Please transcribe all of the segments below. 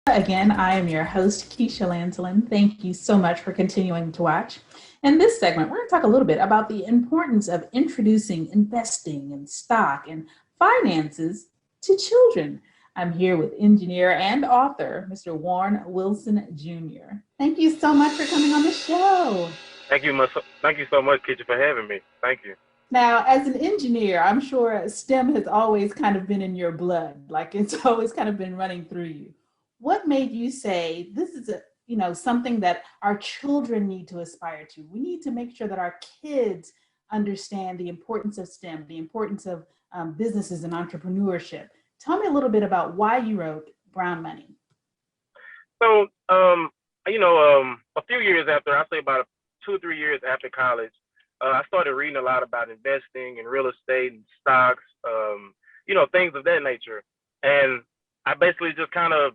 Again, I am your host, Keisha Lancelin. Thank you so much for continuing to watch. In this segment, we're going to talk a little bit about the importance of introducing investing and stock and finances to children. I'm here with engineer and author, Mr. Warren Wilson Jr. Thank you so much for coming on the show. Thank you so much, Keisha, for having me. Thank you. Now, as an engineer, I'm sure STEM has always kind of been in your blood, like it's always kind of been running through you. What made you say this is something that our children need to aspire to? We need to make sure that our kids understand the importance of STEM, the importance of businesses and entrepreneurship. Tell me a little bit about why you wrote Brown Money. So, a few years after, I say about 2 or 3 years after college, I started reading a lot about investing and real estate and stocks, things of that nature. And I basically I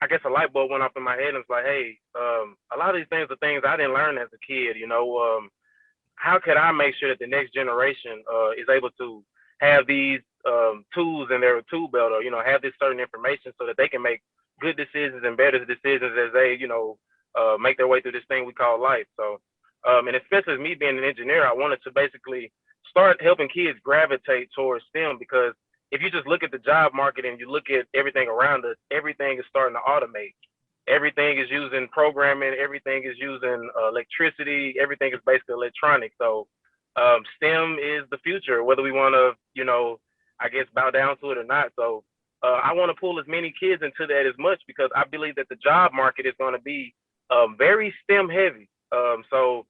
guess a light bulb went off in my head and it's like, hey, a lot of these things are things I didn't learn as a kid, how could I make sure that the next generation is able to have these tools in their tool belt or, have this certain information so that they can make good decisions and better decisions as they, make their way through this thing we call life. So, and especially as me being an engineer, I wanted to basically start helping kids gravitate towards STEM because if you just look at the job market and you look at everything around us, everything is starting to automate. Everything is using programming. Everything is using electricity. Everything is basically electronic. So STEM is the future, whether we want to, I guess, bow down to it or not. So I want to pull as many kids into that as much because I believe that the job market is going to be very STEM heavy. So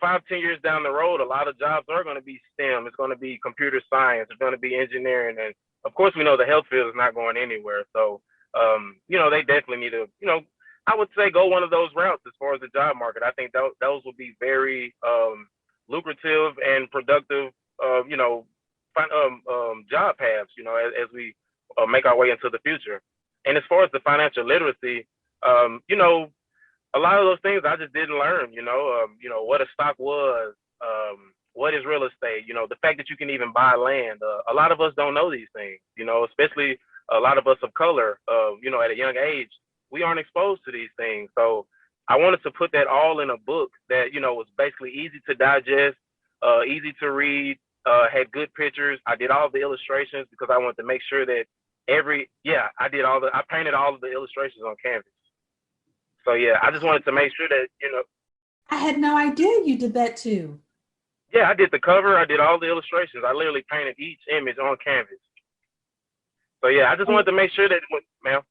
5, 10 years down the road, a lot of jobs are going to be STEM. It's going to be computer science. It's going to be engineering. And of course, we know the health field is not going anywhere. So, they definitely need to, I would say go one of those routes as far as the job market. I think those will be very lucrative and productive, job paths, as we make our way into the future. And as far as the financial literacy, a lot of those things I just didn't learn, what a stock was, what is real estate, the fact that you can even buy land. A lot of us don't know these things, especially a lot of us of color, at a young age, we aren't exposed to these things. So I wanted to put that all in a book that, was basically easy to digest, easy to read, had good pictures. I did all the illustrations because I wanted to make sure that I painted all of the illustrations on canvas. So yeah, I just wanted to make sure that, I had no idea you did that too. Yeah, I did the cover. I did all the illustrations. I literally painted each image on canvas. So yeah, I just wanted to make sure that, ma'am.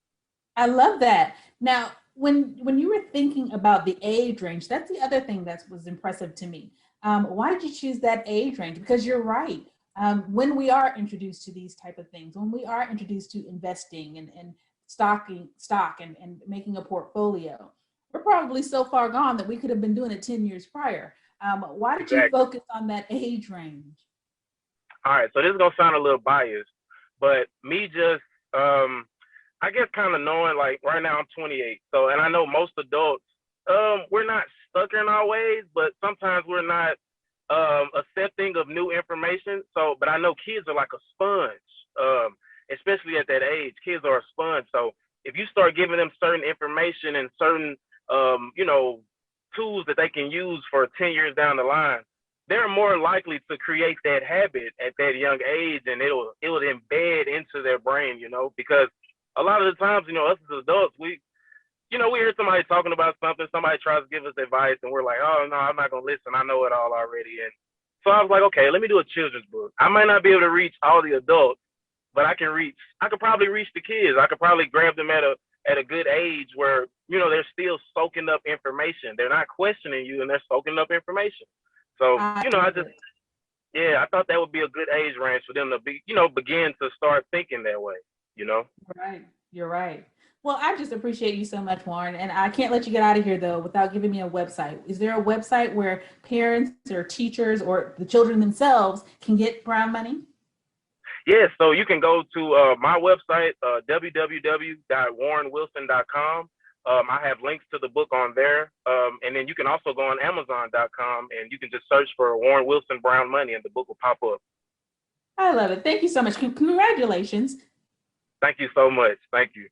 I love that. Now, when you were thinking about the age range, that's the other thing that was impressive to me. Why did you choose that age range? Because you're right. When we are introduced to these type of things, when we are introduced to investing and stock and making a portfolio, we're probably so far gone that we could have been doing it 10 years prior. Why did you focus on that age range? All right, so this is gonna sound a little biased, but me just I guess kind of knowing, like, right now I'm 28, so, and I know most adults, we're not stuck in our ways, but sometimes we're not accepting of new information. So, but I know kids are like a sponge, especially at that age. Kids are a sponge. So if you start giving them certain information and certain, tools that they can use for 10 years down the line, they're more likely to create that habit at that young age, and it will embed into their brain, because a lot of the times, us as adults, we hear somebody talking about something, somebody tries to give us advice, and we're like, oh, no, I'm not going to listen. I know it all already. And so I was like, okay, let me do a children's book. I might not be able to reach all the adults, but I could probably reach the kids. I could probably grab them at a good age where, they're still soaking up information. They're not questioning you, and they're soaking up information. So, I thought that would be a good age range for them to be, begin to start thinking that way, Right. You're right. Well, I just appreciate you so much, Warren. And I can't let you get out of here, though, without giving me a website. Is there a website where parents or teachers or the children themselves can get Brown Money? Yeah, so you can go to my website, www.warrenwilson.com. I have links to the book on there. And then you can also go on Amazon.com and you can just search for Warren Wilson Brown Money and the book will pop up. I love it. Thank you so much. Congratulations. Thank you so much. Thank you.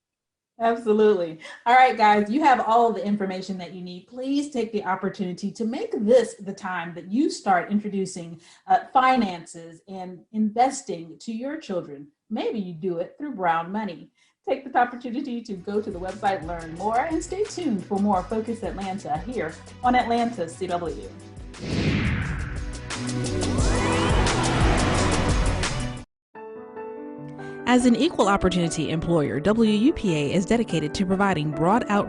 Absolutely. All right, guys, you have all the information that you need. Please take the opportunity to make this the time that you start introducing finances and investing to your children. Maybe you do it through Brown Money. Take the opportunity to go to the website, learn more, and stay tuned for more Focus Atlanta here on Atlanta CW. As an equal opportunity employer, WUPA is dedicated to providing broad outreach